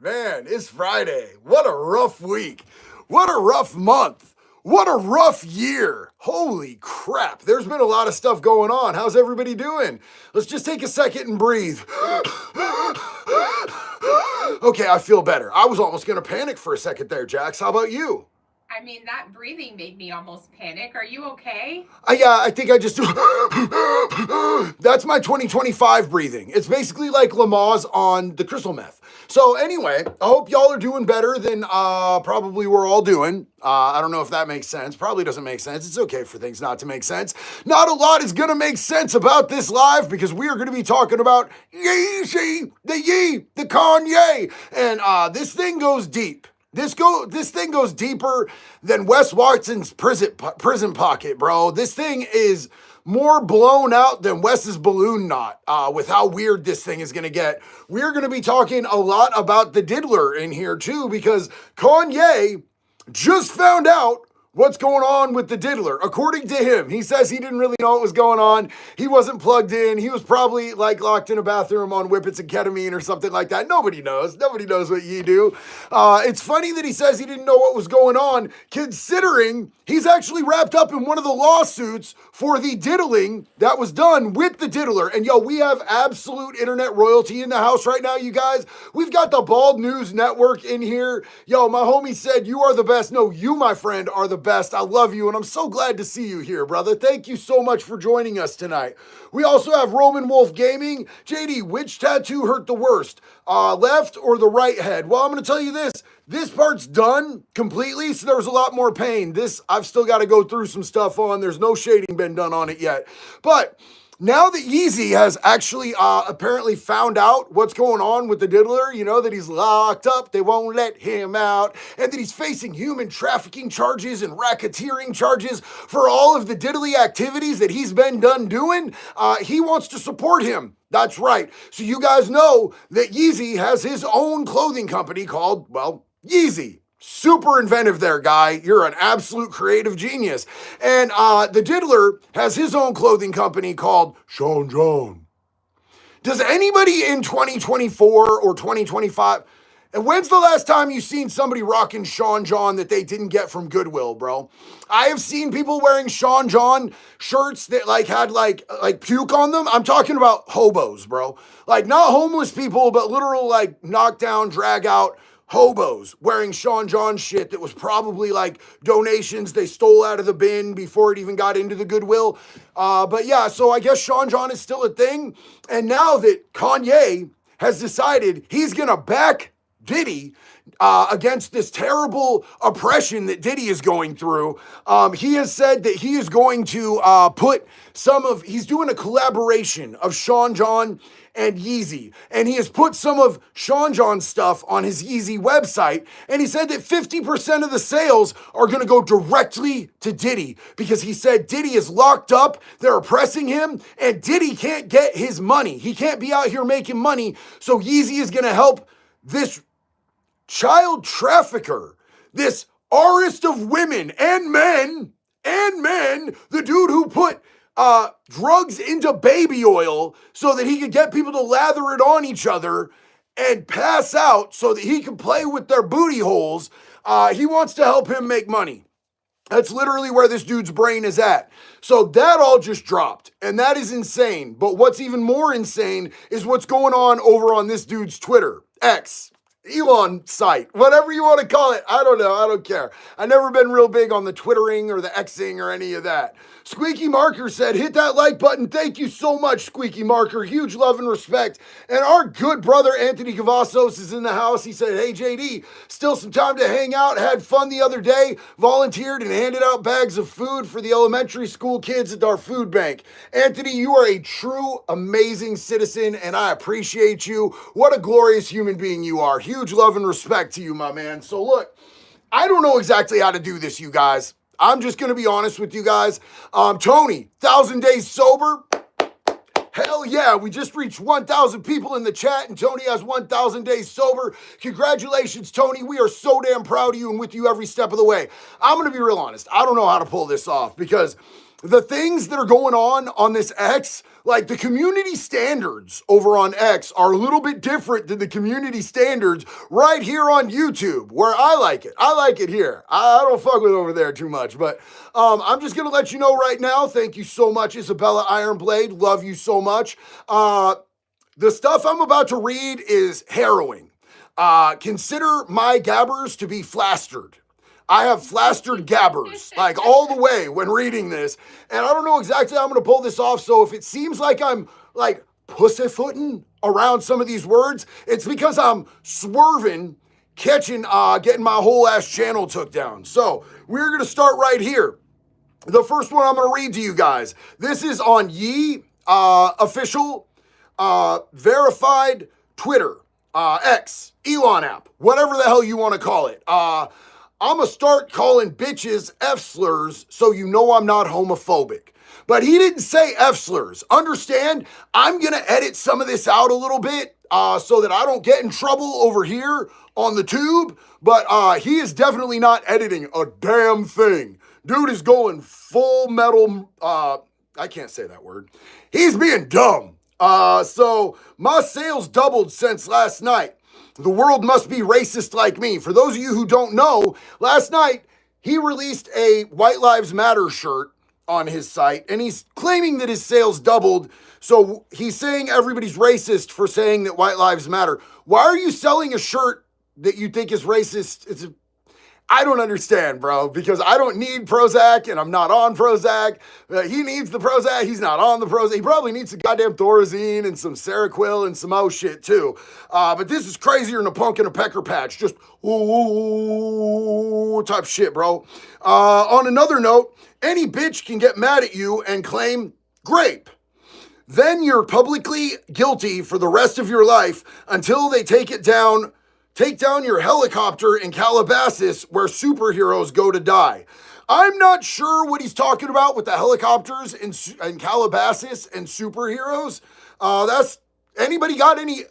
Man, it's Friday. What a rough week. What a rough month. What a rough year. Holy crap. There's been a lot of stuff going on. How's everybody doing? Let's just take a second and breathe. Okay, I feel better. I was almost going to panic for a second there, Jax. How about you? I mean, that breathing made me almost panic. Are you okay? I think I just do. That's my 2025 breathing. It's basically like Lamaze on the crystal meth. So anyway, I hope y'all are doing better than probably we're all doing. I don't know if that makes sense. Probably doesn't make sense. It's okay for things not to make sense. Not a lot is going to make sense about this live because we are going to be talking about Yeezy, the Kanye. And this thing goes deep. This thing goes deeper than Wes Watson's prison pocket, bro. This thing is more blown out than Wes's balloon knot with how weird this thing is going to get. We're going to be talking a lot about the diddler in here too because Kanye just found out what's going on with the diddler. According to him, he says he didn't really know what was going on. He wasn't plugged in. He was probably like locked in a bathroom on whippets and ketamine or something like that. Nobody knows. Nobody knows what ye do. It's funny that he says he didn't know what was going on, considering he's actually wrapped up in one of the lawsuits for the diddling that was done with the diddler. And yo, we have absolute internet royalty in the house right now, you guys. We've got the Bald News Network in here. Yo, my homie said, you are the best. No, you, my friend, are the best. I love you, and I'm so glad to see you here, brother. Thank you so much for joining us tonight. We also have Roman Wolf Gaming. JD, which tattoo hurt the worst? Left or the right head? Well, I'm going to tell you this. This part's done completely, so there was a lot more pain. This, I've still got to go through some stuff on. There's no shading been done on it yet. But now that Yeezy has actually apparently found out what's going on with the diddler, you know, that he's locked up, they won't let him out, and that he's facing human trafficking charges and racketeering charges for all of the diddly activities that he's been done doing, he wants to support him. That's right. So you guys know that Yeezy has his own clothing company called, well, Yeezy. Super inventive there, guy. You're an absolute creative genius. And the diddler has his own clothing company called Sean John. Does anybody in 2024 or 2025, and when's the last time you seen somebody rocking Sean John that they didn't get from Goodwill, bro? I have seen people wearing Sean John shirts that like had like puke on them. I'm talking about hobos, bro. Like not homeless people, but literal like knockdown, drag out hobos wearing Sean John shit that was probably like donations they stole out of the bin before it even got into the Goodwill. But yeah, so I guess Sean John is still a thing. And now that Kanye has decided he's gonna back Diddy against this terrible oppression that Diddy is going through, he has said that he is going to he's doing a collaboration of Sean John and Yeezy. And he has put some of Sean John's stuff on his Yeezy website. And he said that 50% of the sales are going to go directly to Diddy because he said Diddy is locked up, they're oppressing him, and Diddy can't get his money. He can't be out here making money. So Yeezy is going to help this child trafficker, this artist of women and men, the dude who put drugs into baby oil so that he could get people to lather it on each other and pass out so that he can play with their booty holes. He wants to help him make money. That's literally where this dude's brain is at. So that all just dropped, and that is insane. But what's even more insane is what's going on over on this dude's Twitter, X. Elon site, whatever you want to call it. I don't know. I don't care. I've never been real big on the Twittering or the Xing or any of that. Squeaky Marker said, hit that like button. Thank you so much, Squeaky Marker. Huge love and respect. And our good brother, Anthony Cavazos, is in the house. He said, hey, JD, still some time to hang out. Had fun the other day. Volunteered and handed out bags of food for the elementary school kids at our food bank. Anthony, you are a true, amazing citizen, and I appreciate you. What a glorious human being you are. Huge love and respect to you, my man. So look, I don't know exactly how to do this, you guys. I'm just going to be honest with you guys. Tony, 1,000 days sober. Hell yeah, we just reached 1,000 people in the chat, and Tony has 1,000 days sober. Congratulations, Tony. We are so damn proud of you and with you every step of the way. I'm going to be real honest. I don't know how to pull this off because the things that are going on this X, like the community standards over on X are a little bit different than the community standards right here on YouTube, where I like it. I like it here. I don't fuck with over there too much, but I'm just gonna let you know right now. Thank you so much, Isabella Ironblade. Love you so much. The stuff I'm about to read is harrowing. Consider my gabbers to be flastered. I have flastered gabbers, like all the way when reading this. And I don't know exactly how I'm going to pull this off. So if it seems like I'm like pussyfooting around some of these words, it's because I'm swerving, getting my whole ass channel took down. So we're going to start right here. The first one I'm going to read to you guys. This is on Ye official verified Twitter, X, Elon app, whatever the hell you want to call it. I'm going to start calling bitches F slurs so you know I'm not homophobic. But he didn't say F slurs. Understand? I'm going to edit some of this out a little bit so that I don't get in trouble over here on the tube. But he is definitely not editing a damn thing. Dude is going full metal. I can't say that word. He's being dumb. So my sales doubled since last night. The world must be racist like me. For those of you who don't know, last night he released a White Lives Matter shirt on his site, and he's claiming that his sales doubled. So he's saying everybody's racist for saying that White Lives Matter. Why are you selling a shirt that you think is racist? I don't understand, bro, because I don't need Prozac and I'm not on Prozac. He needs the Prozac. He's not on the Prozac. He probably needs some goddamn Thorazine and some Seroquel and some shit too. But this is crazier than a punk in a pecker patch. Just ooh type shit, bro. On another note, any bitch can get mad at you and claim grape. Then you're publicly guilty for the rest of your life until they take down your helicopter in Calabasas where superheroes go to die. I'm not sure what he's talking about with the helicopters in Calabasas and superheroes. Anybody got any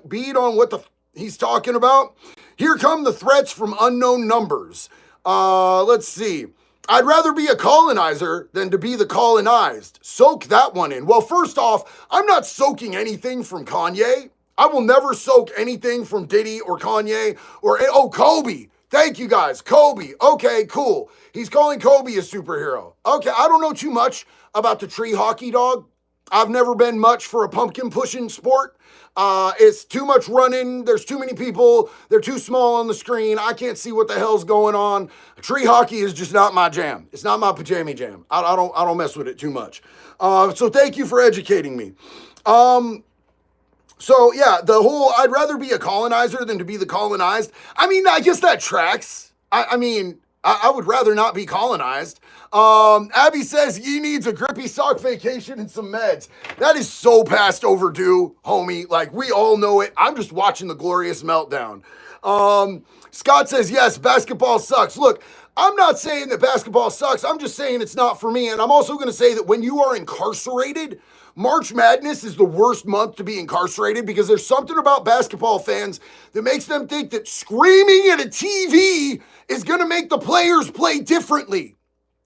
bead on what he's talking about? Here come the threats from unknown numbers. Let's see. I'd rather be a colonizer than to be the colonized. Soak that one in. Well, first off, I'm not soaking anything from Kanye. I will never soak anything from Diddy or Kanye or, Kobe. Thank you guys. Kobe. Okay, cool. He's calling Kobe a superhero. Okay, I don't know too much about the tree hockey dog. I've never been much for a pumpkin pushing sport. It's too much running. There's too many people. They're too small on the screen. I can't see what the hell's going on. Tree hockey is just not my jam. It's not my pajama jam. I don't mess with it too much. So thank you for educating me. So yeah, the whole I'd rather be a colonizer than to be the colonized. I mean, I guess that tracks. I would rather not be colonized. Abby says he needs a grippy sock vacation and some meds. That is so past overdue, homie. Like, we all know it. I'm just watching the glorious meltdown. Scott says, yes, basketball sucks. Look, I'm not saying that basketball sucks. I'm just saying it's not for me. And I'm also going to say that when you are incarcerated, March Madness is the worst month to be incarcerated because there's something about basketball fans that makes them think that screaming at a TV is going to make the players play differently.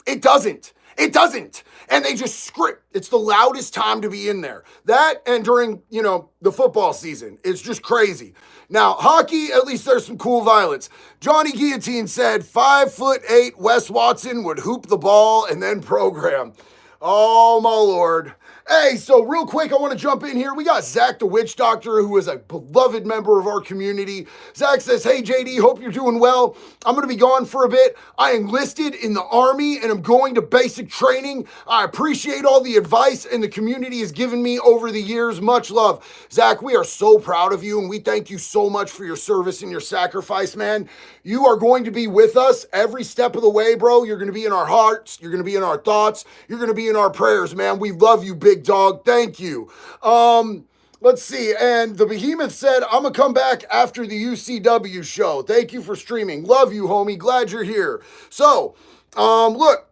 It doesn't. It doesn't. And they just script. It's the loudest time to be in there. That and during, the football season. It's just crazy. Now, hockey, at least there's some cool violence. Johnny Guillotine said 5'8" Wes Watson would hoop the ball and then program. Oh, my Lord. Hey, so real quick, I want to jump in here. We got Zach the Witch Doctor, who is a beloved member of our community. Zach says, hey, JD, hope you're doing well. I'm going to be gone for a bit. I enlisted in the Army, and I'm going to basic training. I appreciate all the advice and the community has given me over the years. Much love. Zach, we are so proud of you, and we thank you so much for your service and your sacrifice, man. You are going to be with us every step of the way, bro. You're going to be in our hearts. You're going to be in our thoughts. You're going to be in our prayers, man. We love you, big dog. Thank you. Let's see. And the Behemoth said, I'm going to come back after the UCW show. Thank you for streaming. Love you, homie. Glad you're here. So, look,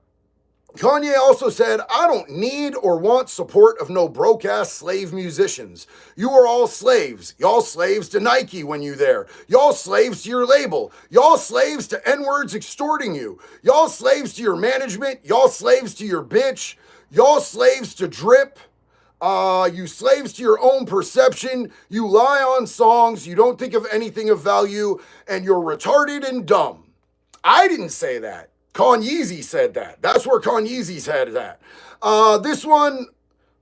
Kanye also said, I don't need or want support of no broke-ass slave musicians. You are all slaves. Y'all slaves to Nike when you there. Y'all slaves to your label. Y'all slaves to N-words extorting you. Y'all slaves to your management. Y'all slaves to your bitch. Y'all slaves to drip. You slaves to your own perception. You lie on songs. You don't think of anything of value. And you're retarded and dumb. I didn't say that. Kanye said that. That's where Kanye's head is at. This one,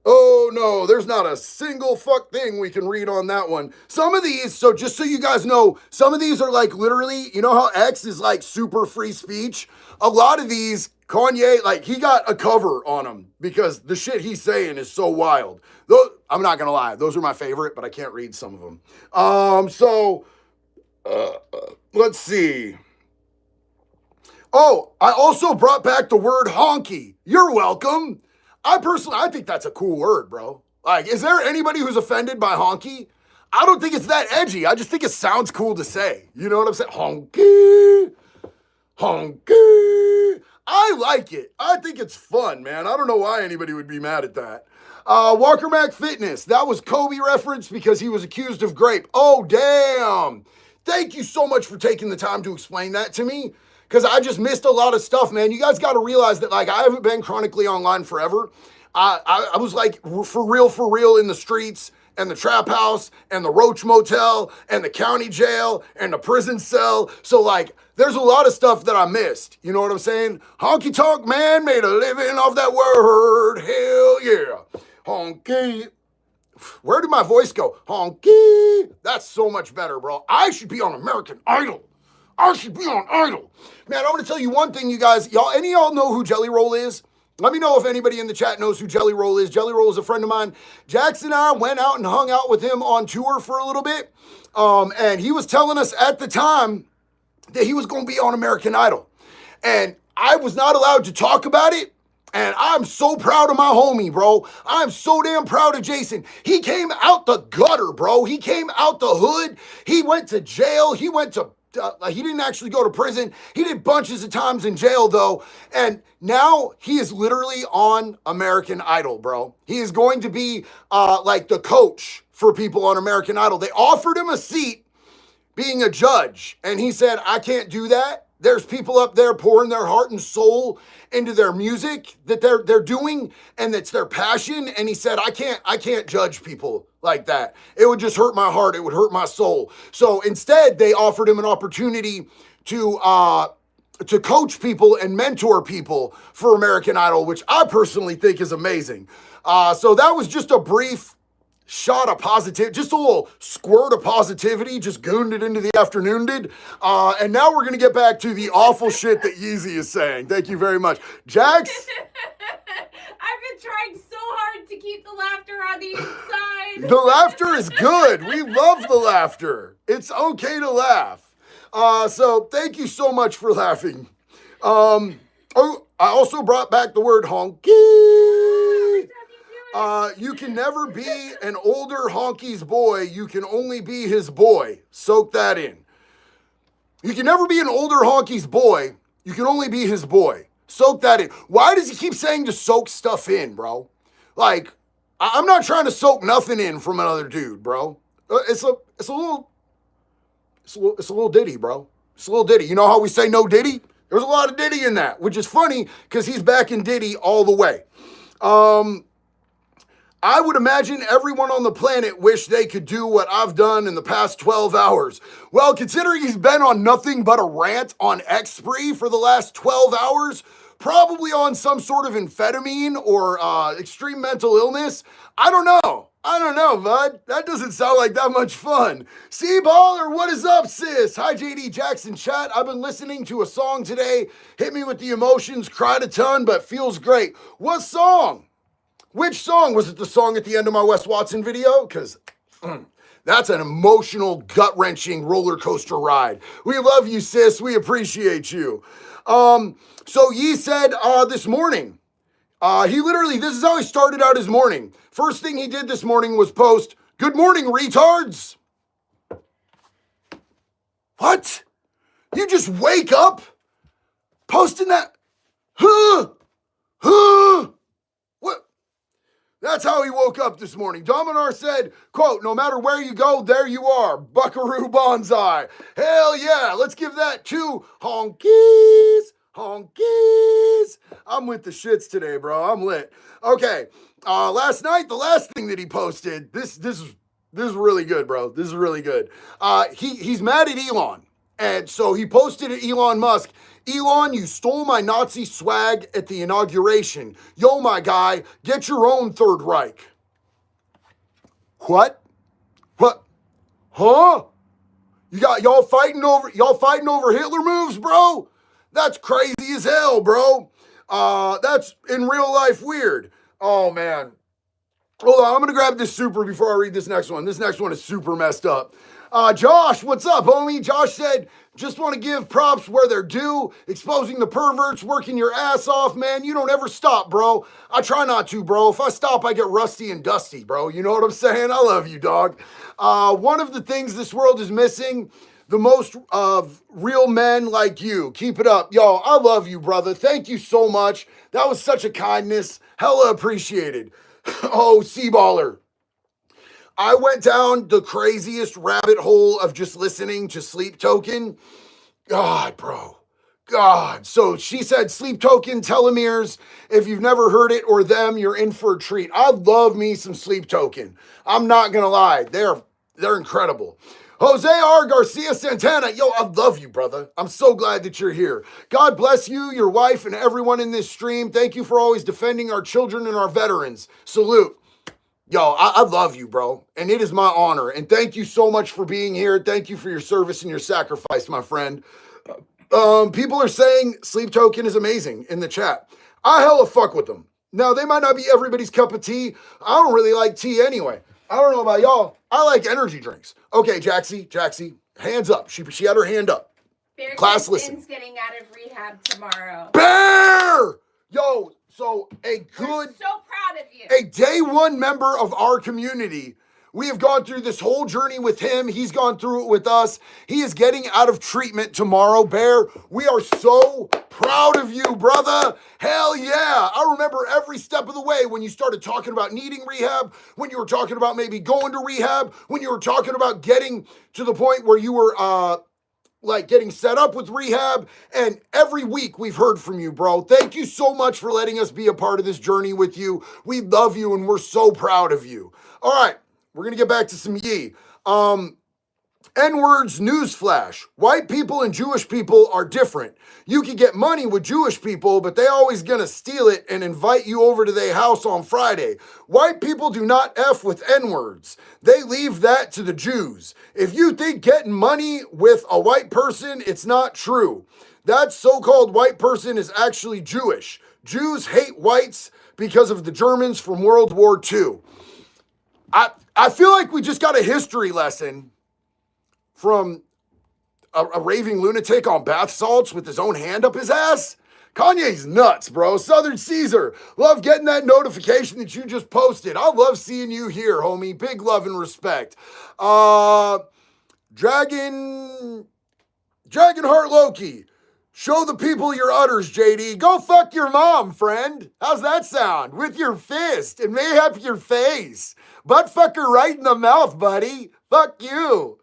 oh no, there's not a single fuck thing we can read on that one. Some of these, so just so you guys know, some of these are like literally, you know how X is like super free speech? A lot of these, Kanye, like he got a cover on him because the shit he's saying is so wild. Those, I'm not gonna lie, those are my favorite, but I can't read some of them. Let's see. Oh, I also brought back the word honky. You're welcome. I think that's a cool word, bro. Like, is there anybody who's offended by honky? I don't think it's that edgy. I just think it sounds cool to say. You know what I'm saying? Honky. Honky. I like it. I think it's fun, man. I don't know why anybody would be mad at that. Walker Mac Fitness. That was Kobe reference because he was accused of grape. Oh, damn. Thank you so much for taking the time to explain that to me. Because I just missed a lot of stuff, man. You guys got to realize that, like, I haven't been chronically online forever. I was, like, for real in the streets and the trap house and the Roach Motel and the county jail and the prison cell. So, like, there's a lot of stuff that I missed. You know what I'm saying? Honky Tonk Man made a living off that word. Hell yeah. Honky. Where did my voice go? Honky. That's so much better, bro. I should be on American Idol. I should be on Idol. Man, I'm going to tell you one thing, you guys. Any of y'all know who Jelly Roll is? Let me know if anybody in the chat knows who Jelly Roll is. Jelly Roll is a friend of mine. Jackson and I went out and hung out with him on tour for a little bit. And he was telling us at the time that he was going to be on American Idol. And I was not allowed to talk about it. And I'm so proud of my homie, bro. I'm so damn proud of Jason. He came out the gutter, bro. He came out the hood. He went to jail. He didn't actually go to prison. He did bunches of times in jail, though. And now he is literally on American Idol, bro. He is going to be like the coach for people on American Idol. They offered him a seat being a judge. And he said, I can't do that. There's people up there pouring their heart and soul into their music that they're doing, and that's their passion. And he said, I can't judge people like that. It would just hurt my heart. It would hurt my soul. So instead, they offered him an opportunity to coach people and mentor people for American Idol, which I personally think is amazing. So that was just a brief shot of positive, just a little squirt of positivity, just gooned it into the afternoon did. And now we're going to get back to the awful shit that Yeezy is saying. Thank you very much. Jax? I've been trying so hard to keep the laughter on the inside. The laughter is good. We love the laughter. It's okay to laugh. So thank you so much for laughing. I also brought back the word honky. You can never be an older honky's boy. You can only be his boy. Soak that in. You can never be an older honky's boy. You can only be his boy. Soak that in. Why does he keep saying to soak stuff in, bro? Like, I'm not trying to soak nothing in from another dude, bro. It's a little Diddy, bro. It's a little Diddy. You know how we say no Diddy? There's a lot of Diddy in that, which is funny because he's back in Diddy all the way. I would imagine everyone on the planet wish they could do what I've done in the past 12 hours. Well, considering he's been on nothing but a rant on X spree for the last 12 hours, probably on some sort of amphetamine or extreme mental illness, I don't know, bud. That doesn't sound like that much fun. C-Baller, what is up, sis? Hi, JD Jackson chat. I've been listening to a song today. Hit me with the emotions, cried a ton, but feels great. What song? Which song? Was it the song at the end of my Wes Watson video? Because that's an emotional, gut-wrenching roller coaster ride. We love you, sis. We appreciate you. So Yee said this morning, this is how he started out his morning. First thing he did this morning was post, "Good morning, retards." What? You just wake up posting that? Huh? Huh? What? That's how he woke up this morning. Dominar said, quote, no matter where you go, there you are. Buckaroo Banzai. Hell yeah. Let's give that 2 honkies. Honkies. I'm with the shits today, bro. I'm lit. Okay. Last night, the last thing that he posted, this is really good, bro. This is really good. He's mad at Elon. And so he posted at Elon Musk, Elon, you stole my Nazi swag at the inauguration. Yo, my guy, get your own Third Reich. What? What? Huh? Y'all fighting over Hitler moves, bro? That's crazy as hell, bro. That's in real life weird. Oh man. Hold on, I'm gonna grab this super before I read this next one. This next one is super messed up. Josh, what's up, homie? Josh said, just want to give props where they're due, exposing the perverts, working your ass off, man. You don't ever stop, bro. I try not to, bro. If I stop, I get rusty and dusty, bro. You know what I'm saying? I love you, dog. One of the things this world is missing, the most of real men like you. Keep it up. Yo, I love you, brother. Thank you so much. That was such a kindness. Hella appreciated. Oh, Seaballer. I went down the craziest rabbit hole of just listening to Sleep Token. God, bro. God. So she said, Sleep Token, telomeres. If you've never heard it or them, you're in for a treat. I love me some Sleep Token. I'm not going to lie. They're incredible. Jose R. Garcia Santana. Yo, I love you, brother. I'm so glad that you're here. God bless you, your wife, and everyone in this stream. Thank you for always defending our children and our veterans. Salute. Yo, I love you, bro. And it is my honor. And thank you so much for being here. Thank you for your service and your sacrifice, my friend. People are saying Sleep Token is amazing in the chat. I hella fuck with them. Now, they might not be everybody's cup of tea. I don't really like tea anyway. I don't know about y'all. I like energy drinks. Okay, Jaxie, hands up. She had her hand up. Bear Class, listen. Getting out of rehab tomorrow. Bear! Yo, so We're so proud of you. A day one member of our community. We have gone through this whole journey with him. He's gone through it with us. He is getting out of treatment tomorrow. Bear, we are so proud of you, brother. Hell yeah. I remember every step of the way when you started talking about needing rehab, when you were talking about maybe going to rehab, when you were talking about getting to the point where you were like getting set up with rehab. And every week we've heard from you, bro. Thank you so much for letting us be a part of this journey with you. We love you and we're so proud of you. All right, we're gonna get back to some Yee. N-words newsflash. White people and Jewish people are different. You can get money with Jewish people, but they always gonna steal it and invite you over to their house on Friday. White people do not F with N-words. They leave that to the Jews. If you think getting money with a white person, it's not true. That so-called white person is actually Jewish. Jews hate whites because of the Germans from World War II. I feel like we just got a history lesson from a raving lunatic on bath salts with his own hand up his ass. Kanye's nuts, bro. Southern Caesar. Love getting that notification that you just posted. I love seeing you here, homie. Big love and respect. Dragonheart Loki. Show the people your udders, JD. Go fuck your mom, friend. How's that sound? With your fist and mayhap your face. Butt fuck her right in the mouth, buddy. Fuck you.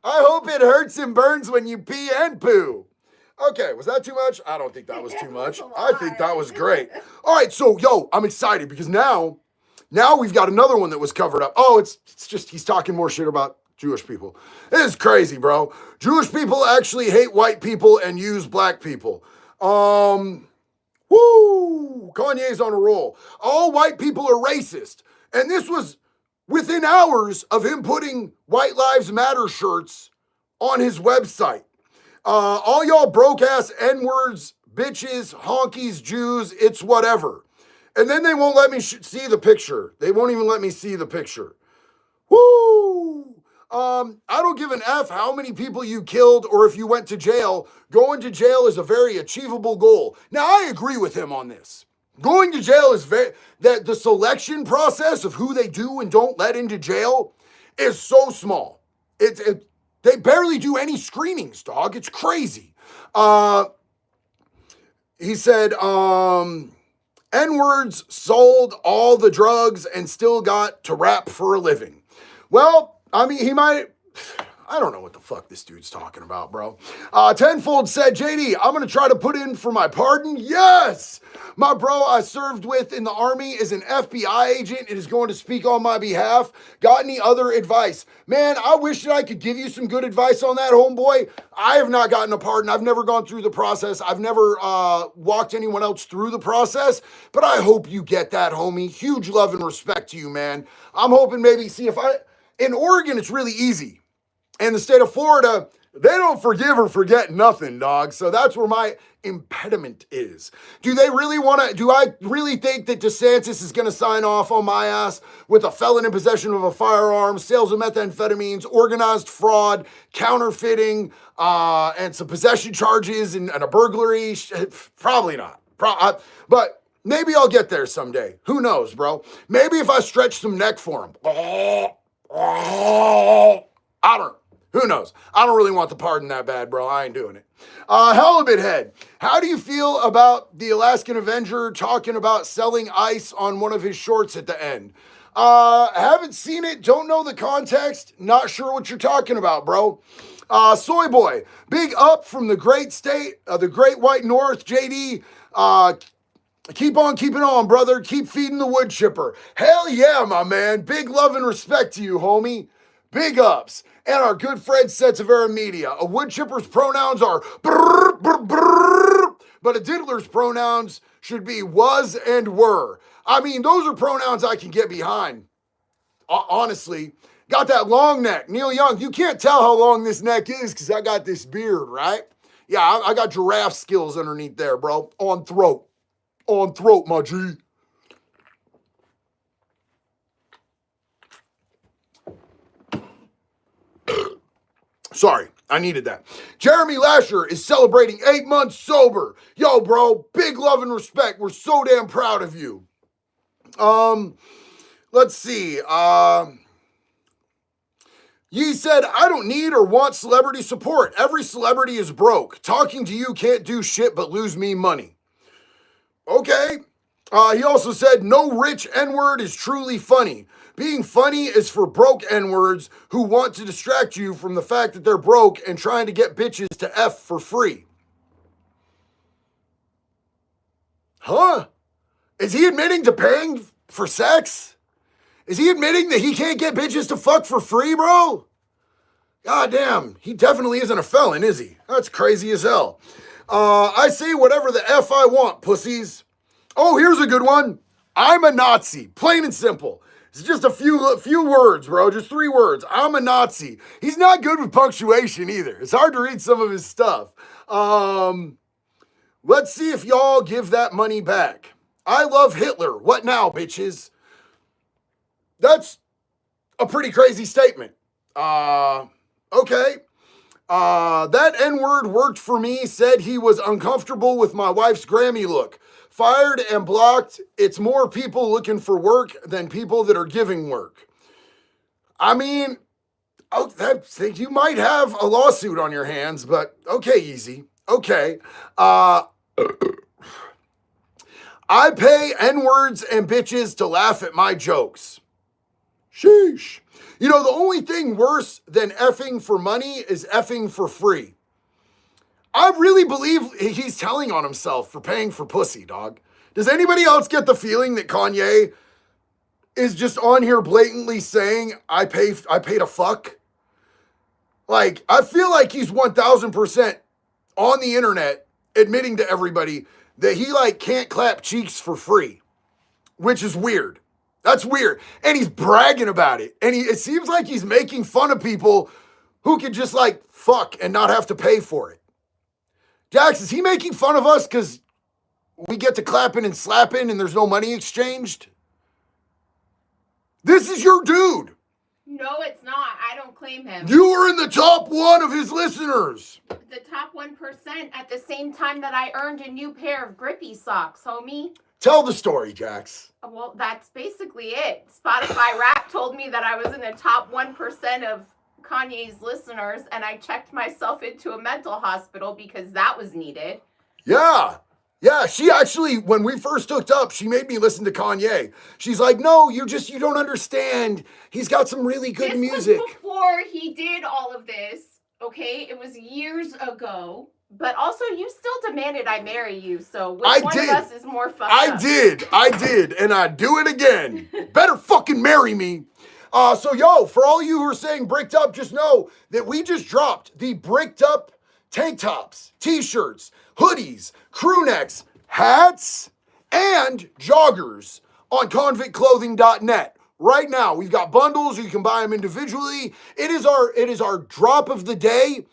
I hope it hurts and burns when you pee and poo. Okay, was that too much? I don't think that was too much. I think that was great. All right, so, yo, I'm excited because now we've got another one that was covered up. Oh, it's just he's talking more shit about Jewish people. This is crazy, bro. Jewish people actually hate white people and use black people. Woo! Kanye's on a roll. All white people are racist. And this was within hours of him putting White Lives Matter shirts on his website. All y'all broke-ass N-words, bitches, honkies, Jews, it's whatever. And then they won't let me see the picture. They won't even let me see the picture. Woo! I don't give an F how many people you killed or if you went to jail. Going to jail is a very achievable goal. Now, I agree with him on this. Going to jail is that the selection process of who they do and don't let into jail is so small. They barely do any screenings, dog. It's crazy. He said, N-words, sold all the drugs, and still got to rap for a living. Well, I mean, he might... I don't know what the fuck this dude's talking about, bro. Tenfold said, JD, I'm going to try to put in for my pardon. Yes! My bro I served with in the Army is an FBI agent and is going to speak on my behalf. Got any other advice? Man, I wish that I could give you some good advice on that, homeboy. I have not gotten a pardon. I've never gone through the process. I've never walked anyone else through the process, but I hope you get that, homie. Huge love and respect to you, man. I'm hoping maybe, in Oregon, it's really easy. And the state of Florida, they don't forgive or forget nothing, dog. So that's where my impediment is. Do I really think that DeSantis is going to sign off on my ass with a felon in possession of a firearm, sales of methamphetamines, organized fraud, counterfeiting, and some possession charges and a burglary? Probably not. But maybe I'll get there someday. Who knows, bro? Maybe if I stretch some neck for him. I don't know. Who knows? I don't really want the pardon that bad, bro. I ain't doing it. Halibut Head, how do you feel about the Alaskan Avenger talking about selling ice on one of his shorts at the end? Haven't seen it. Don't know the context. Not sure what you're talking about, bro. Soy Boy, big up from the great state, the great white north, JD. Keep on keeping on, brother. Keep feeding the wood chipper. Hell yeah, my man. Big love and respect to you, homie. Big ups. And our good friend Sets of Era Media. A wood chipper's pronouns are brrr, brrr, brrr, but a diddler's pronouns should be was and were. I mean, those are pronouns I can get behind. Honestly. Got that long neck. Neil Young, you can't tell how long this neck is because I got this beard, right? Yeah, I got giraffe skills underneath there, bro. On throat. On throat, my G. Sorry, I needed that. Jeremy Lasher is celebrating 8 months sober. Yo, bro, big love and respect. We're so damn proud of you. Let's see. Ye said, I don't need or want celebrity support. Every celebrity is broke. Talking to you can't do shit but lose me money. Okay. He also said, no rich N-word is truly funny. Being funny is for broke N-words who want to distract you from the fact that they're broke and trying to get bitches to F for free. Huh? Is he admitting to paying for sex? Is he admitting that he can't get bitches to fuck for free, bro? God damn, he definitely isn't a felon, is he? That's crazy as hell. I say whatever the F I want, pussies. Oh, here's a good one. I'm a Nazi, plain and simple. It's just a few words, bro. Just 3 words. I'm a Nazi. He's not good with punctuation either. It's hard to read some of his stuff. Let's see if y'all give that money back. I love Hitler. What now, bitches? That's a pretty crazy statement. Okay. That N-word worked for me. Said he was uncomfortable with my wife's Grammy look. Fired and blocked. It's more people looking for work than people that are giving work. I mean, you might have a lawsuit on your hands, but okay, easy. Okay. I pay N-words and bitches to laugh at my jokes. Sheesh. You know, the only thing worse than effing for money is effing for free. I really believe he's telling on himself for paying for pussy, dog. Does anybody else get the feeling that Kanye is just on here blatantly saying, I pay to fuck? Like, I feel like he's 1000% on the internet admitting to everybody that he, like, can't clap cheeks for free, which is weird. That's weird. And he's bragging about it. And it seems like he's making fun of people who can just, like, fuck and not have to pay for it. Jax, is he making fun of us because we get to clapping and slapping and there's no money exchanged? This is your dude. No, it's not. I don't claim him. You were in the top 1 of his listeners. The top 1% at the same time that I earned a new pair of grippy socks, homie. Tell the story, Jax. Well, that's basically it. Spotify Rap told me that I was in the top 1% of Kanye's listeners, and I checked myself into a mental hospital because that was needed. Yeah. Yeah, she actually, when we first hooked up, she made me listen to Kanye. She's like, no, you don't understand. He's got some really good music. Was before he did all of this, okay? It was years ago. But also, you still demanded I marry you, so which one of us is more fucked up? I did, and I'd do it again. Better fucking marry me. So, yo, for all you who are saying bricked up, just know that we just dropped the bricked up tank tops, t-shirts, hoodies, crew necks, hats, and joggers on convictclothing.net. Right now, we've got bundles, or you can buy them individually. It is our drop of the day.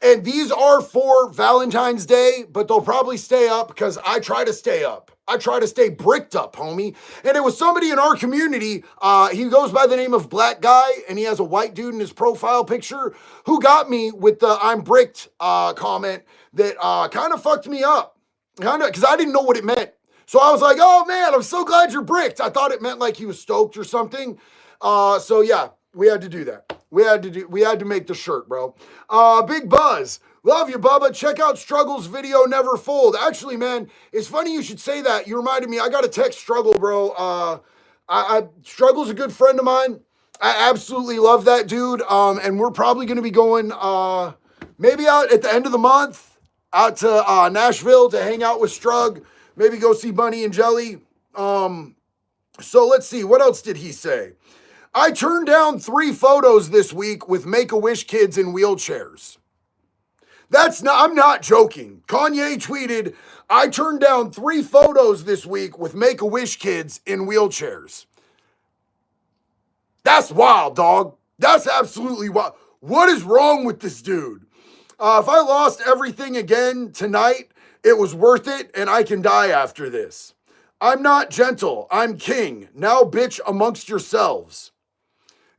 And these are for Valentine's Day, but they'll probably stay up because I try to stay up. I try to stay bricked up, homie. And it was somebody in our community, he goes by the name of Black Guy, and he has a white dude in his profile picture, who got me with the I'm bricked comment that kind of fucked me up. Kind of, because I didn't know what it meant. So I was like, oh man, I'm so glad you're bricked. I thought it meant like he was stoked or something. So yeah, we had to do that. We had to make the shirt, bro. Big Buzz. Love you, Bubba. Check out Struggle's video, Never Fold. Actually, man, it's funny you should say that. You reminded me, I got to text Struggle, bro. Struggle's a good friend of mine. I absolutely love that dude. And we're probably going to be going maybe out at the end of the month out to Nashville to hang out with Strug. Maybe go see Bunny and Jelly. So let's see. What else did he say? I turned down 3 photos this week with Make-A-Wish kids in wheelchairs. I'm not joking. Kanye tweeted, I turned down 3 photos this week with Make-A-Wish kids in wheelchairs. That's wild, dog. That's absolutely wild. What is wrong with this dude? If I lost everything again tonight, it was worth it, and I can die after this. I'm not gentle. I'm king. Now bitch amongst yourselves.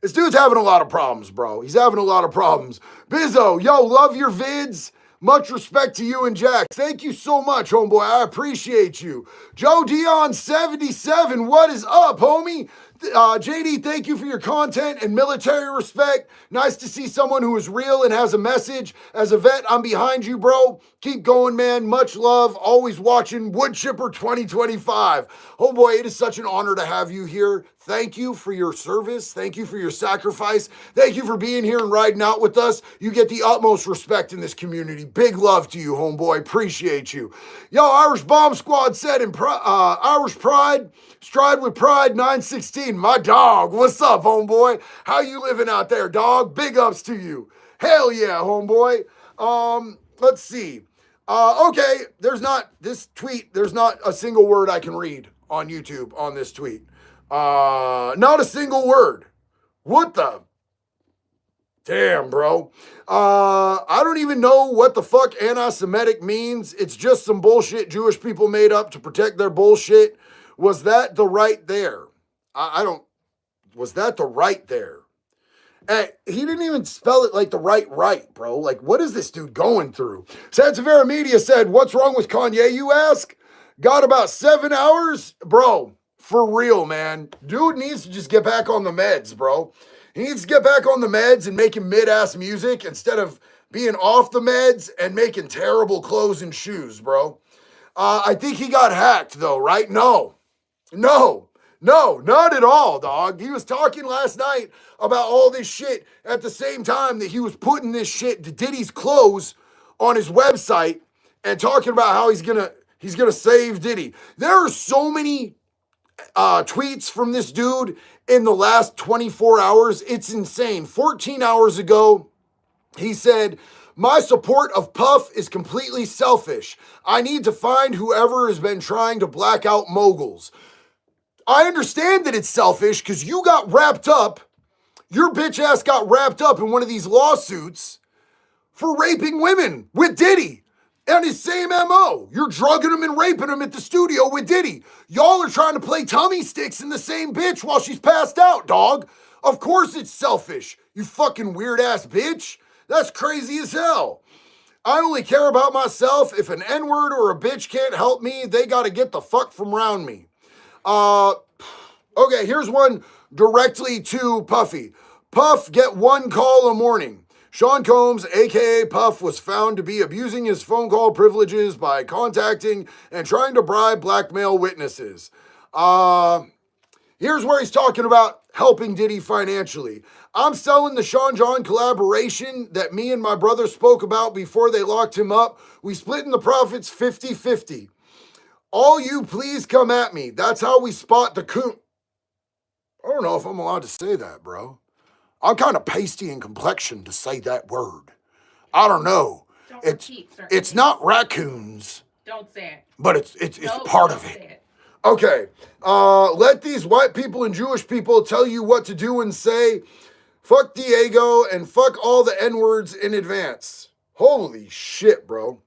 This dude's having a lot of problems, bro. He's having a lot of problems. Bizzo, yo, love your vids. Much respect to you and Jax. Thank you so much, homeboy. I appreciate you. Joe Dion 77, what is up, homie? JD, thank you for your content and military respect. Nice to see someone who is real and has a message. As a vet, I'm behind you, bro. Keep going, man. Much love. Always watching Wood Chipper 2025. Oh boy, it is such an honor to have you here. Thank you for your service. Thank you for your sacrifice. Thank you for being here and riding out with us. You get the utmost respect in this community. Big love to you, homeboy. Appreciate you. Yo, Irish Bomb Squad said in Irish Pride, Stride with Pride 916. My dog. What's up, homeboy? How you living out there, dog? Big ups to you. Hell yeah, homeboy. Let's see. Okay, there's not a single word I can read on YouTube on this tweet. Not a single word. What the? Damn, bro. I don't even know what the fuck anti-Semitic means. It's just some bullshit Jewish people made up to protect their bullshit. Was that the right there? Was that the right there? Hey, he didn't even spell it like the right, bro. Like, what is this dude going through? Sansevera Media said, what's wrong with Kanye, you ask? Got about 7 hours? Bro, for real, man. Dude needs to just get back on the meds, bro. He needs to get back on the meds and making mid-ass music instead of being off the meds and making terrible clothes and shoes, bro. I think he got hacked, though, right? No, not at all, dog. He was talking last night about all this shit at the same time that he was putting this shit to Diddy's clothes on his website and talking about how he's gonna save Diddy. There are so many tweets from this dude in the last 24 hours. It's insane. 14 hours ago, he said, my support of Puff is completely selfish. I need to find whoever has been trying to black out moguls. I understand that it's selfish because you got wrapped up, your bitch ass got wrapped up in one of these lawsuits for raping women with Diddy. And his same MO. You're drugging him and raping him at the studio with Diddy. Y'all are trying to play tummy sticks in the same bitch while she's passed out, dog. Of course it's selfish, you fucking weird ass bitch. That's crazy as hell. I only care about myself. If an N-word or a bitch can't help me, they gotta get the fuck from around me. Okay, here's one directly to Puffy. Puff, get one call a morning. Sean Combs, aka Puff, was found to be abusing his phone call privileges by contacting and trying to bribe blackmail witnesses. Here's where he's talking about helping Diddy financially. I'm selling the Sean John collaboration that me and my brother spoke about before they locked him up. We split in the profits 50-50. All you please come at me. That's how we spot the coon. I don't know if I'm allowed to say that, bro. I'm kind of pasty in complexion to say that word. I don't know. It's not raccoons. Don't say it. But it's part of it. Okay. Let these white people and Jewish people tell you what to do and say. Fuck Diego and fuck all the N-words in advance. Holy shit, bro.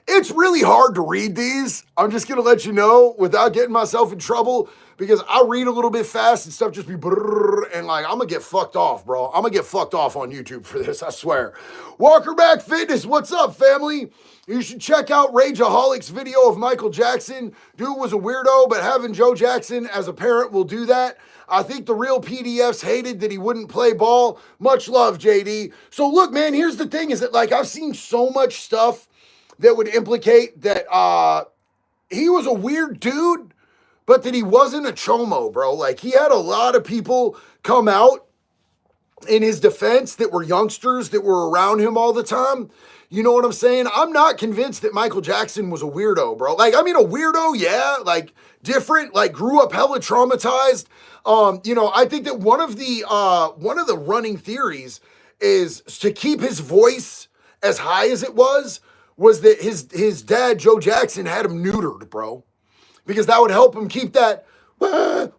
It's really hard to read these. I'm just going to let you know without getting myself in trouble because I read a little bit fast and stuff just be brrr, and like, I'm going to get fucked off, bro. I'm going to get fucked off on YouTube for this, I swear. Walkerback Fitness, what's up, family? You should check out Rageaholic's video of Michael Jackson. Dude was a weirdo, but having Joe Jackson as a parent will do that. I think the real PDFs hated that he wouldn't play ball. Much love, JD. So look, man, here's the thing is that like I've seen so much stuff that would implicate that he was a weird dude, but that he wasn't a chomo, bro. Like, he had a lot of people come out in his defense that were youngsters that were around him all the time. You know what I'm saying? I'm not convinced that Michael Jackson was a weirdo, bro. Like, I mean, a weirdo, yeah, like, different, like, grew up hella traumatized. You know, I think that one of the running theories is to keep his voice as high as it was that his dad, Joe Jackson, had him neutered, bro. Because that would help him keep that. You're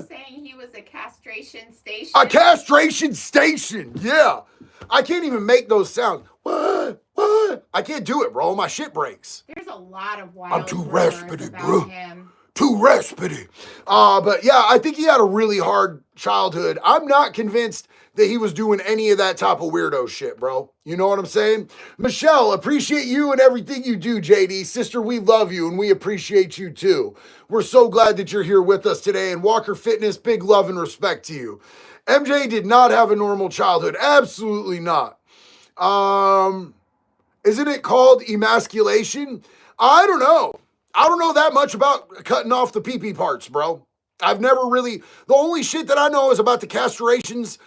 saying he was a castration station? A castration station, yeah. I can't even make those sounds. I can't do it, bro. My shit breaks. There's a lot of wild I'm too raspy, bro. Him. Too raspy. But yeah, I think he had a really hard childhood. I'm not convinced that he was doing any of that type of weirdo shit, bro. You know what I'm saying? Michelle, appreciate you and everything you do, JD. Sister, we love you and we appreciate you too. We're so glad that you're here with us today. And Walker Fitness, big love and respect to you. MJ did not have a normal childhood. Absolutely not. Isn't it called emasculation? I don't know. I don't know that much about cutting off the pee-pee parts, bro. I've never really, the only shit that I know is about the castrations,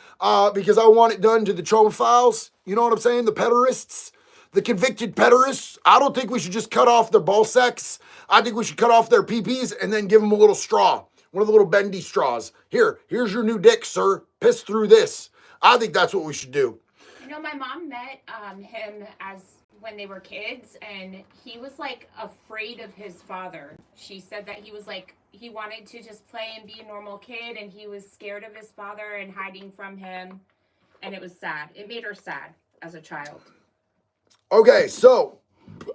because I want it done to the chomophiles. You know what I'm saying? The pederists, the convicted pederists. I don't think we should just cut off their ball sacks. I think we should cut off their pee-pees and then give them a little straw. One of the little bendy straws. Here's your new dick, sir. Piss through this. I think that's what we should do. You know, my mom met him when they were kids, and he was like afraid of his father. She said that he was like, he wanted to just play and be a normal kid, and he was scared of his father and hiding from him, and it was sad. It made her sad as a child. Okay, so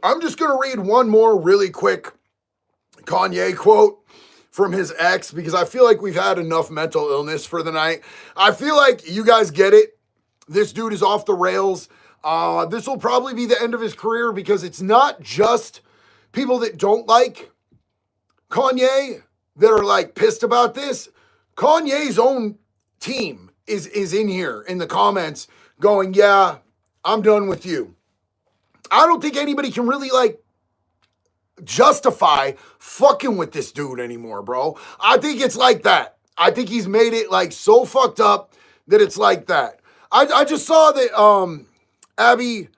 I'm just gonna read one more really quick Kanye quote from his ex, because I feel like we've had enough mental illness for the night. I feel like you guys get it. This dude is off the rails. This will probably be the end of his career, because it's not just people that don't like Kanye that are like pissed about this. Kanye's own team is in here in the comments going, yeah, I'm done with you. I don't think anybody can really like justify fucking with this dude anymore, bro. I think it's like that. I think he's made it like so fucked up that it's like that. I just saw that, Abby,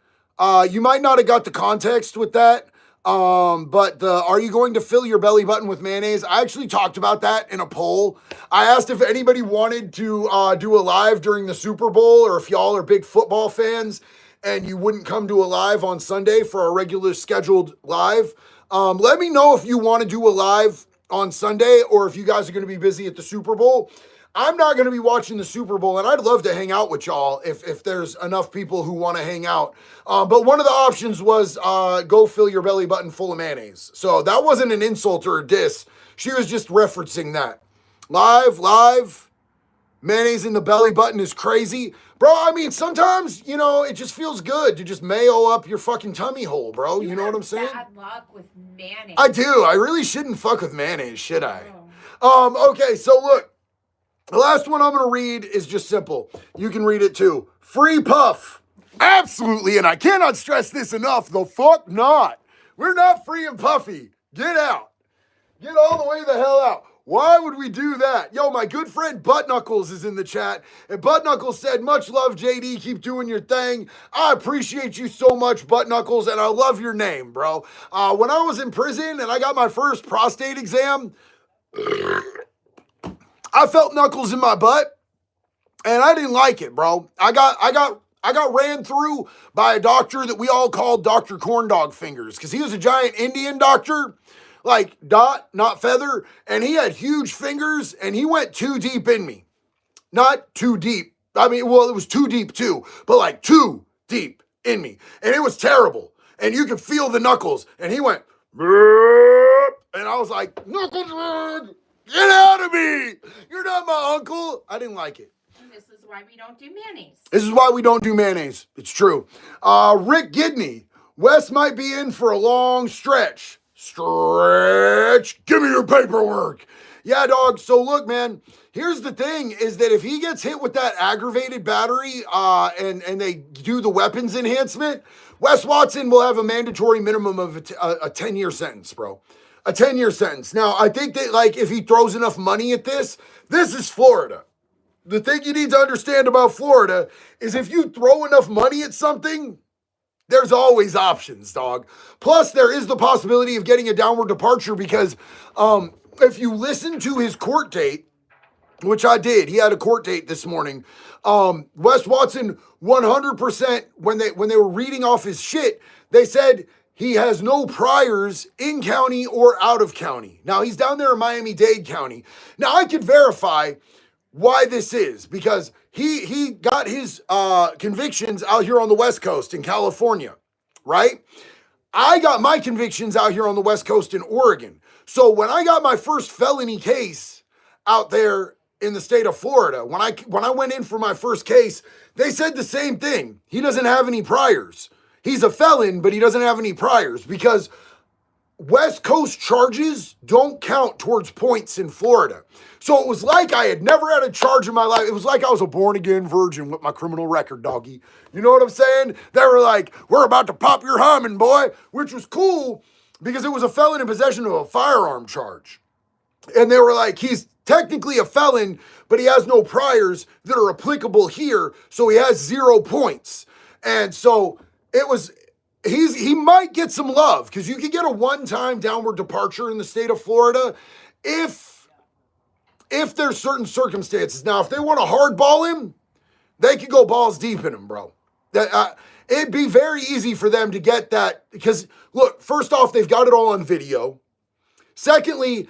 you might not have got the context with that, but are you going to fill your belly button with mayonnaise? I actually talked about that in a poll. I asked if anybody wanted to do a live during the Super Bowl, or if y'all are big football fans and you wouldn't come to a live on Sunday for a regular scheduled live. Let me know if you want to do a live on Sunday, or if you guys are going to be busy at the Super Bowl. I'm not going to be watching the Super Bowl, and I'd love to hang out with y'all if there's enough people who want to hang out. But one of the options was go fill your belly button full of mayonnaise. So that wasn't an insult or a diss. She was just referencing that. Live, mayonnaise in the belly button is crazy. Bro, I mean, sometimes, you know, it just feels good to just mayo up your fucking tummy hole, bro. You know what I'm saying? Bad luck with mayonnaise. I do. I really shouldn't fuck with mayonnaise, should I? Oh. Okay, so look. The last one I'm going to read is just simple. You can read it too. Free Puff. Absolutely, and I cannot stress this enough. The fuck not. We're not free and puffy. Get out. Get all the way the hell out. Why would we do that? Yo, my good friend Butt Knuckles is in the chat. And Butt Knuckles said, much love, JD. Keep doing your thing. I appreciate you so much, Butt Knuckles, and I love your name, bro. When I was in prison and I got my first prostate exam, I felt Knuckles in my butt, and I didn't like it, bro. I got ran through by a doctor that we all called Dr. Corndog Fingers, because he was a giant Indian doctor, like dot, not feather, and he had huge fingers, and he went too deep in me. Not too deep. I mean, well, it was too deep too, but like too deep in me. And it was terrible. And you could feel the knuckles. And he went, and I was like, Knuckles, get out of me. You're not my uncle. I didn't like it. This is why we don't do mayonnaise. This is why we don't do mayonnaise. It's true. Rick Gidney. Wes might be in for a long stretch. Give me your paperwork. Yeah, dog. So look, man, here's the thing is that if he gets hit with that aggravated battery and they do the weapons enhancement, Wes Watson will have a mandatory minimum of a 10-year sentence, bro. A 10-year sentence. Now, I think that, like, if he throws enough money at this is Florida. The thing you need to understand about Florida is if you throw enough money at something, there's always options, dog. Plus, there is the possibility of getting a downward departure because if you listen to his court date, which I did, he had a court date this morning. Wes Watson, 100%, when they were reading off his shit, they said he has no priors in county or out of county. Now, he's down there in Miami-Dade County. Now, I could verify why this is, because he got his convictions out here on the West Coast in California, right? I got my convictions out here on the West Coast in Oregon. So when I got my first felony case out there in the state of Florida, when I went in for my first case, they said the same thing. He doesn't have any priors. He's a felon, but he doesn't have any priors because West Coast charges don't count towards points in Florida. So it was like I had never had a charge in my life. It was like I was a born-again virgin with my criminal record, doggy. You know what I'm saying? They were like, we're about to pop your hymen, boy, which was cool because it was a felon in possession of a firearm charge. And they were like, he's technically a felon, but he has no priors that are applicable here, so he has 0 points. And so it was... He might get some love because you can get a one-time downward departure in the state of Florida if there's certain circumstances. Now, if they want to hardball him, they could go balls deep in him, bro. It'd be very easy for them to get that because, look, first off, they've got it all on video. Secondly,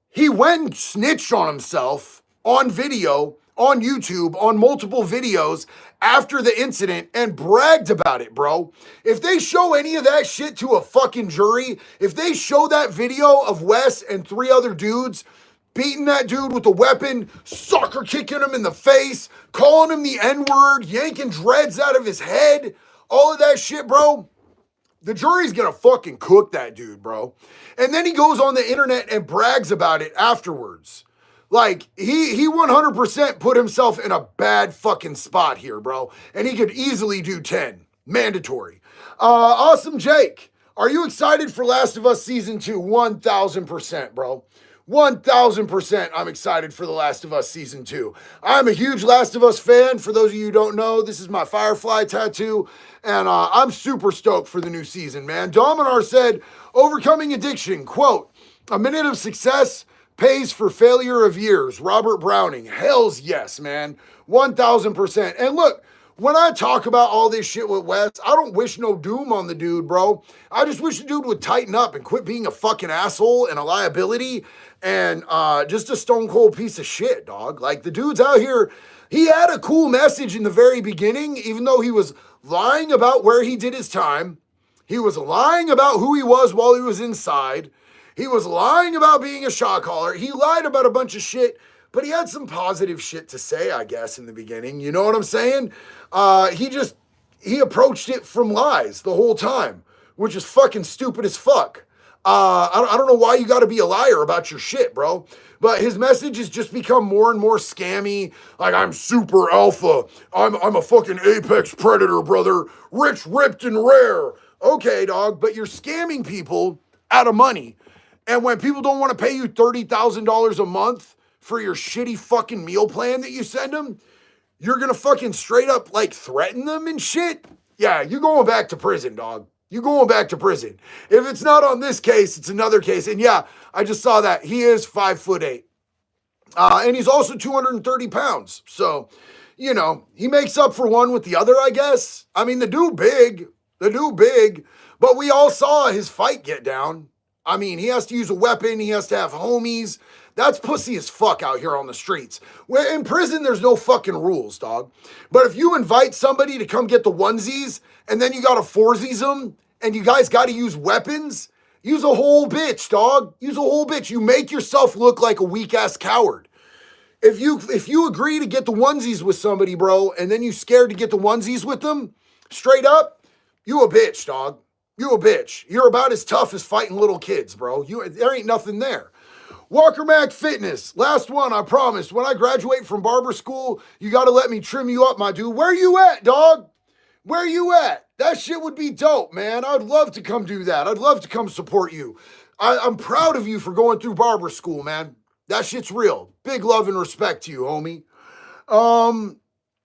he went and snitched on himself on video, on YouTube, on multiple videos after the incident and bragged about it, bro. If they show any of that shit to a fucking jury, if they show that video of Wes and 3 other dudes beating that dude with a weapon, sucker kicking him in the face, calling him the N-word, yanking dreads out of his head, all of that shit, bro, the jury's gonna fucking cook that dude, bro. And then he goes on the internet and brags about it afterwards. Like, he 100% put himself in a bad fucking spot here, bro. And he could easily do 10. Mandatory. Awesome Jake. Are you excited for Last of Us Season 2? 1,000%, bro. 1,000% I'm excited for The Last of Us Season 2. I'm a huge Last of Us fan. For those of you who don't know, this is my Firefly tattoo. And I'm super stoked for the new season, man. Dominar said, overcoming addiction, quote, a minute of success pays for failure of years. Robert Browning. Hells yes, man. 1,000%. And look, when I talk about all this shit with Wes, I don't wish no doom on the dude, bro. I just wish the dude would tighten up and quit being a fucking asshole and a liability and just a stone cold piece of shit, dog. Like, the dude's out here, he had a cool message in the very beginning, even though he was lying about where he did his time. He was lying about who he was while he was inside. He was lying about being a shot caller. He lied about a bunch of shit, but he had some positive shit to say, I guess, in the beginning. You know what I'm saying? He approached it from lies the whole time, which is fucking stupid as fuck. I don't know why you got to be a liar about your shit, bro. But his message has just become more and more scammy. Like, I'm super alpha. I'm a fucking apex predator, brother. Rich, ripped, and rare. Okay, dog, but you're scamming people out of money. And when people don't want to pay you $30,000 a month for your shitty fucking meal plan that you send them, you're going to fucking straight up like threaten them and shit. Yeah, you're going back to prison, dog. You're going back to prison. If it's not on this case, it's another case. And yeah, I just saw that. He is 5'8". And he's also 230 pounds. So, you know, he makes up for one with the other, I guess. I mean, the dude big. But we all saw his fight get down. I mean, he has to use a weapon. He has to have homies. That's pussy as fuck out here on the streets. Where in prison, there's no fucking rules, dog. But if you invite somebody to come get the onesies, and then you got to foursies them, and you guys got to use weapons, use a whole bitch, dog. Use a whole bitch. You make yourself look like a weak-ass coward. If you agree to get the onesies with somebody, bro, and then you scared to get the onesies with them, straight up, you a bitch, dog. You a bitch. You're about as tough as fighting little kids, bro. There ain't nothing there. Walker Mac Fitness. Last one, I promise. When I graduate from barber school, you got to let me trim you up, my dude. Where you at, dog? Where you at? That shit would be dope, man. I'd love to come do that. I'd love to come support you. I'm proud of you for going through barber school, man. That shit's real. Big love and respect to you, homie.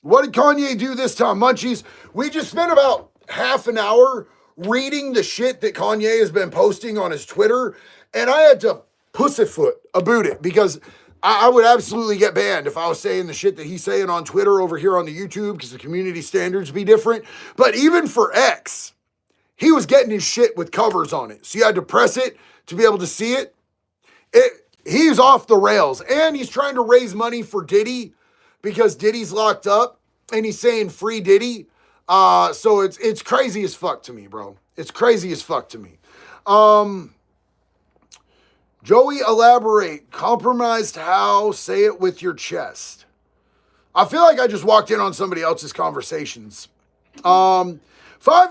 What did Kanye do this time, Munchies? We just spent about half an hour reading the shit that Kanye has been posting on his Twitter, and I had to pussyfoot about it because I would absolutely get banned if I was saying the shit that he's saying on Twitter over here on the YouTube because the community standards be different. But even for X, he was getting his shit with covers on it. So you had to press it to be able to see it. He's off the rails, and he's trying to raise money for Diddy because Diddy's locked up, and he's saying free Diddy. So it's crazy as fuck to me, bro. It's crazy as fuck to me. Joey, elaborate. Compromised how? Say it with your chest. I feel like I just walked in on somebody else's conversations. 5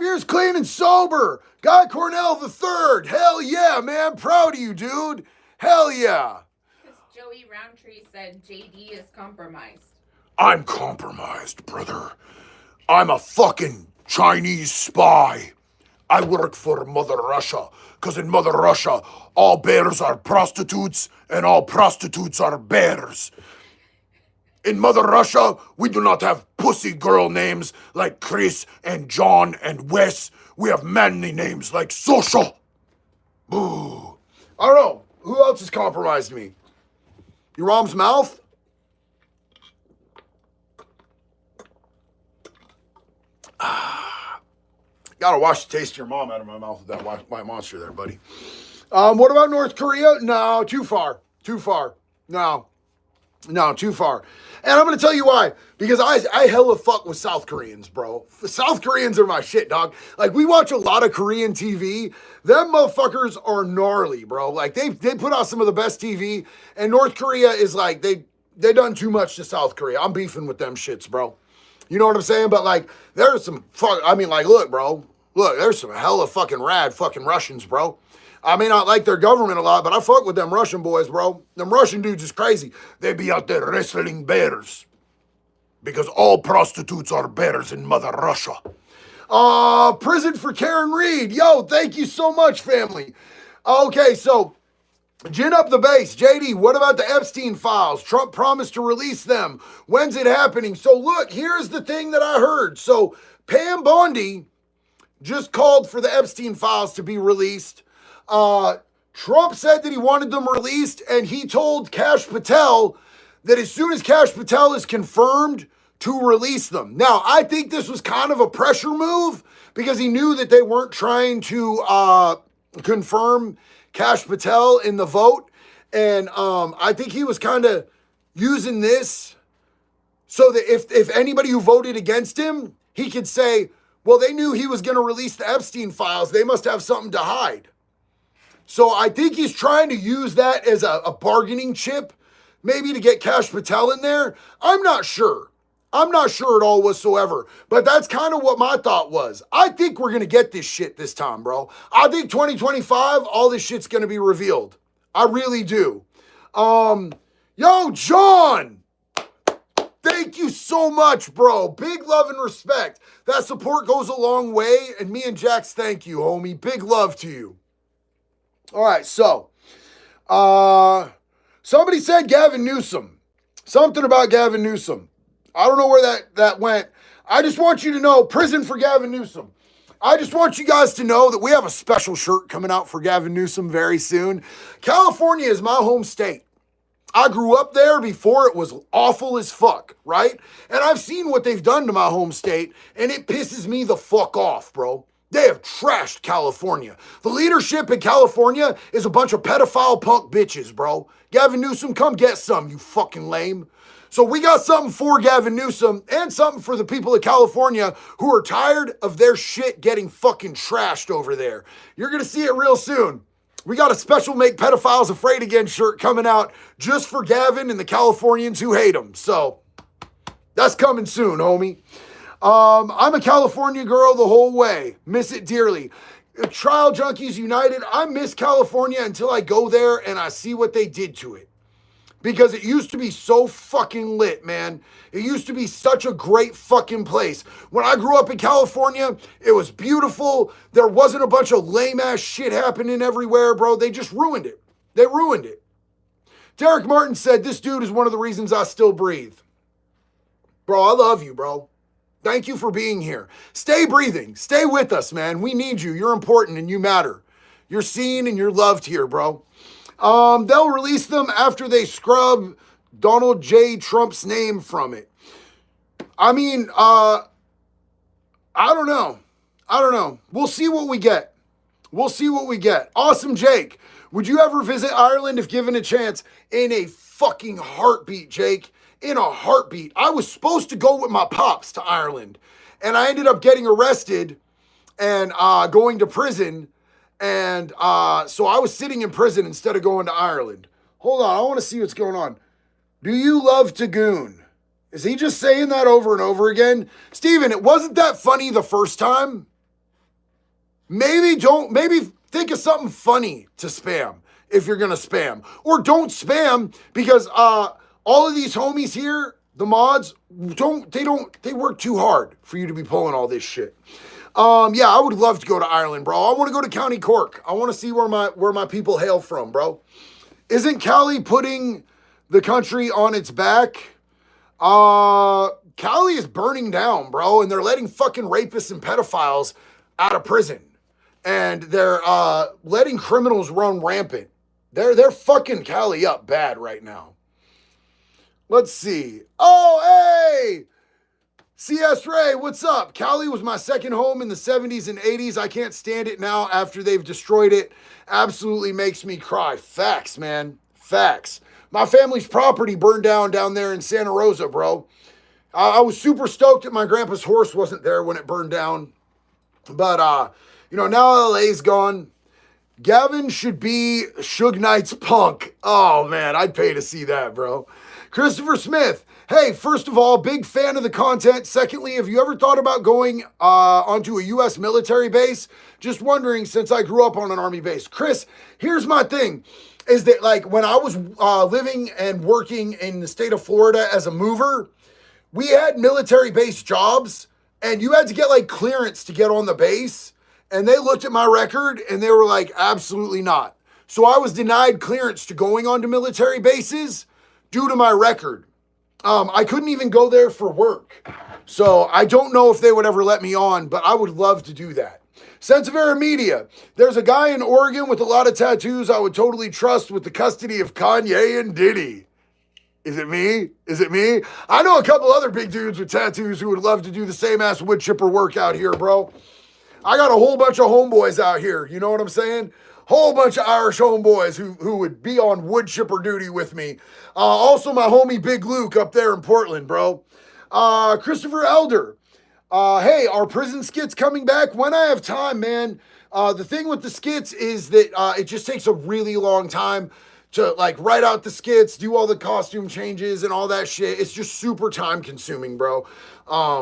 years clean and sober. Guy Cornell the third. Hell yeah, man. Proud of you, dude. Hell yeah. Because Joey Roundtree said JD is compromised. I'm compromised, brother. I'm a fucking Chinese spy. I work for Mother Russia, because in Mother Russia, all bears are prostitutes, and all prostitutes are bears. In Mother Russia, we do not have pussy girl names like Chris and John and Wes. We have manly names like Sosha. Boo. I don't know. Who else has compromised me? Your mom's mouth? Gotta wash the taste of your mom out of my mouth with that white monster there, buddy. What about North Korea? No, too far. Too far. No, too far. And I'm gonna tell you why. Because I hella fuck with South Koreans, bro. South Koreans are my shit, dog. Like, we watch a lot of Korean TV. Them motherfuckers are gnarly, bro. Like, they put out some of the best TV. And North Korea is like, they done too much to South Korea. I'm beefing with them shits, bro. You know what I'm saying? But like, there's some look, bro. Look, there's some hella fucking rad fucking Russians, bro. I may not like their government a lot, but I fuck with them Russian boys, bro. Them Russian dudes is crazy. They be out there wrestling bears. Because all prostitutes are bears in Mother Russia. Prison for Karen Reed. Yo, thank you so much, family. Okay, so gin up the base. JD, what about the Epstein files? Trump promised to release them. When's it happening? So look, here's the thing that I heard. So Pam Bondi just called for the Epstein files to be released. Trump said that he wanted them released, and he told Kash Patel that as soon as Kash Patel is confirmed to release them. Now, I think this was kind of a pressure move because he knew that they weren't trying to confirm Kash Patel in the vote. And I think he was kind of using this so that if anybody who voted against him, he could say, well, they knew he was going to release the Epstein files. They must have something to hide. So I think he's trying to use that as a bargaining chip, maybe to get Kash Patel in there. I'm not sure. I'm not sure at all whatsoever, but that's kind of what my thought was. I think we're going to get this shit this time, bro. I think 2025, all this shit's going to be revealed. I really do. Yo, John, thank you so much, bro. Big love and respect. That support goes a long way, and me and Jax thank you, homie. Big love to you. All right, so, somebody said Gavin Newsom. Something about Gavin Newsom. I don't know where that went. I just want you to know, prison for Gavin Newsom. I just want you guys to know that we have a special shirt coming out for Gavin Newsom very soon. California is my home state. I grew up there before it was awful as fuck, right? And I've seen what they've done to my home state, and it pisses me the fuck off, bro. They have trashed California. The leadership in California is a bunch of pedophile punk bitches, bro. Gavin Newsom, come get some, you fucking lame. So we got something for Gavin Newsom and something for the people of California who are tired of their shit getting fucking trashed over there. You're going to see it real soon. We got a special Make Pedophiles Afraid Again shirt coming out just for Gavin and the Californians who hate him. So that's coming soon, homie. I'm a California girl the whole way. Miss it dearly. Trial Junkies United, I miss California until I go there and I see what they did to it. Because it used to be so fucking lit, man. It used to be such a great fucking place. When I grew up in California, it was beautiful. There wasn't a bunch of lame-ass shit happening everywhere, bro. They just ruined it. They ruined it. Derek Martin said, this dude is one of the reasons I still breathe. Bro, I love you, bro. Thank you for being here. Stay breathing. Stay with us, man. We need you. You're important and you matter. You're seen and you're loved here, bro. They'll release them after they scrub Donald J. Trump's name from it. I mean, I don't know. We'll see what we get. Awesome Jake. Would you ever visit Ireland if given a chance? In a fucking heartbeat, Jake. In a heartbeat. I was supposed to go with my pops to Ireland, and I ended up getting arrested and going to prison. And so I was sitting in prison instead of going to Ireland. Hold on, I want to see what's going on. Do you love Tagoon? Is he just saying that over and over again? Steven, it wasn't that funny the first time. Maybe think of something funny to spam if you're going to spam. Or don't spam because all of these homies here, the mods, they work too hard for you to be pulling all this shit. Yeah, I would love to go to Ireland, bro. I want to go to County Cork. I want to see where my people hail from, bro. Isn't Cali putting the country on its back? Cali is burning down, bro, and they're letting fucking rapists and pedophiles out of prison. And they're letting criminals run rampant. They're fucking Cali up bad right now. Let's see. Oh, hey! CS Ray, what's up? Cali was my second home in the 70s and 80s. I can't stand it now after they've destroyed it. Absolutely makes me cry. Facts, man. Facts. My family's property burned down there in Santa Rosa, bro. I was super stoked that my grandpa's horse wasn't there when it burned down. But, now LA's gone. Gavin should be Suge Knight's punk. Oh, man, I'd pay to see that, bro. Christopher Smith. Hey, first of all, big fan of the content. Secondly, have you ever thought about going onto a U.S. military base? Just wondering, since I grew up on an Army base. Chris, here's my thing, is that like when I was living and working in the state of Florida as a mover, we had military base jobs and you had to get like clearance to get on the base. And they looked at my record and they were like, absolutely not. So I was denied clearance to going onto military bases due to my record. I couldn't even go there for work. So I don't know if they would ever let me on, but I would love to do that. Sense of Error Media. There's a guy in Oregon with a lot of tattoos I would totally trust with the custody of Kanye and Diddy. Is it me? I know a couple other big dudes with tattoos who would love to do the same ass wood chipper work out here, bro. I got a whole bunch of homeboys out here. You know what I'm saying? Whole bunch of Irish homeboys who would be on wood chipper duty with me. Also my homie Big Luke up there in Portland, bro. Christopher Elder. Hey, are prison skits coming back? When I have time, man. The thing with the skits is that it just takes a really long time to like write out the skits, do all the costume changes and all that shit. It's just super time consuming, bro.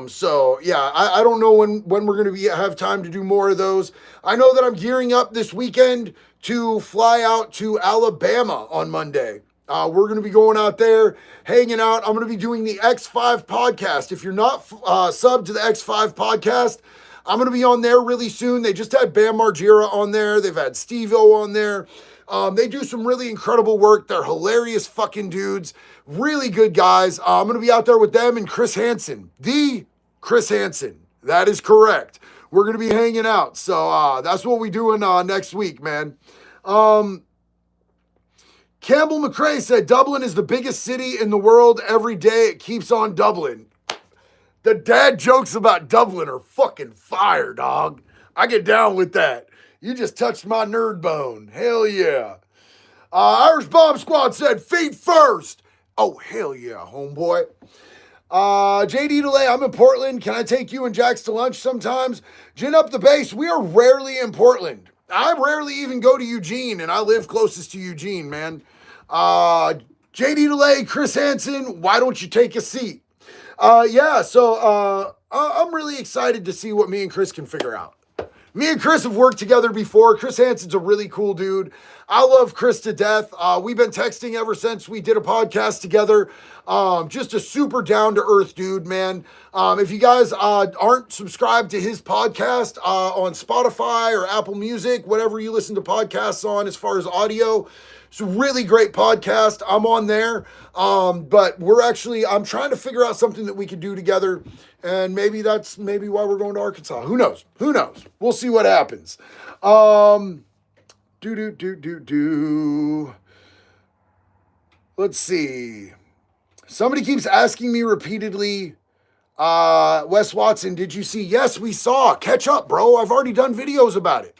So yeah, I don't know when we're gonna have time to do more of those. I know that I'm gearing up this weekend to fly out to Alabama on Monday. We're going to be going out there, hanging out. I'm going to be doing the X5 podcast. If you're not subbed to the X5 podcast, I'm going to be on there really soon. They just had Bam Margera on there. They've had Steve-O on there. They do some really incredible work. They're hilarious fucking dudes. Really good guys. I'm going to be out there with them and Chris Hansen. The Chris Hansen. That is correct. We're going to be hanging out. So that's what we're doing next week, man. Campbell McCrae said, Dublin is the biggest city in the world. Every day it keeps on doubling. The dad jokes about Dublin are fucking fire, dog. I get down with that. You just touched my nerd bone. Hell yeah. Irish Bomb Squad said, feet first. Oh, hell yeah, homeboy. JD Delay, I'm in Portland. Can I take you and Jax to lunch sometimes? Gin up the base. We are rarely in Portland. I rarely even go to Eugene, and I live closest to Eugene, man. JD Delay, Chris Hansen, why don't you take a seat? So I'm really excited to see what me and Chris can figure out. Me and Chris have worked together before. Chris Hansen's a really cool dude. I love Chris to death. We've been texting ever since we did a podcast together. Just a super down-to-earth dude, man. If you guys aren't subscribed to his podcast on Spotify or Apple Music, whatever you listen to podcasts on as far as audio, it's a really great podcast. I'm on there. But I'm trying to figure out something that we could do together. And maybe that's why we're going to Arkansas. Who knows? We'll see what happens. Let's see. Somebody keeps asking me repeatedly, Wes Watson, did you see? Yes, we saw. Catch up, bro. I've already done videos about it.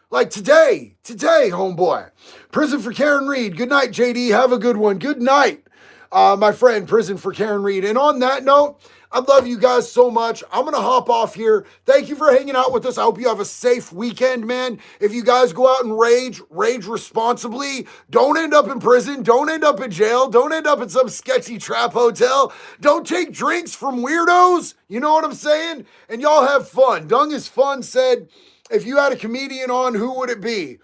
Like today, homeboy. Prison for Karen Reed. Good night, JD. Have a good one. Good night, my friend, Prison for Karen Reed. And on that note, I love you guys so much. I'm going to hop off here. Thank you for hanging out with us. I hope you have a safe weekend, man. If you guys go out and rage responsibly. Don't end up in prison. Don't end up in jail. Don't end up in some sketchy trap hotel. Don't take drinks from weirdos. You know what I'm saying? And y'all have fun. Dung is Fun said, if you had a comedian on, who would it be?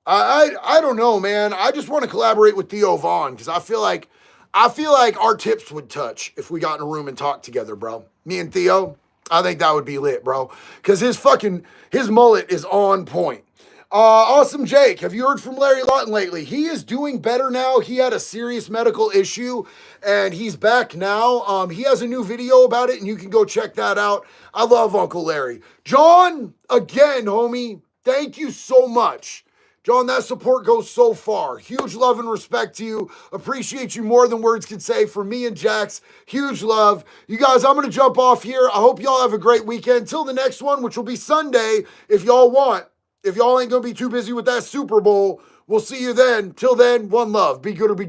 I don't know, man. I just want to collaborate with Theo Vaughn because I feel like our tips would touch if we got in a room and talked together, bro. Me and Theo, I think that would be lit, bro. Because his mullet is on point. Awesome Jake, have you heard from Larry Lawton lately? He is doing better now. He had a serious medical issue and he's back now. He has a new video about it and you can go check that out. I love Uncle Larry. John, again, homie, thank you so much. John, that support goes so far. Huge love and respect to you. Appreciate you more than words can say. For me and Jax, huge love. You guys, I'm going to jump off here. I hope y'all have a great weekend. Till the next one, which will be Sunday, if y'all want. If y'all ain't going to be too busy with that Super Bowl, we'll see you then. Till then, one love. Be good or be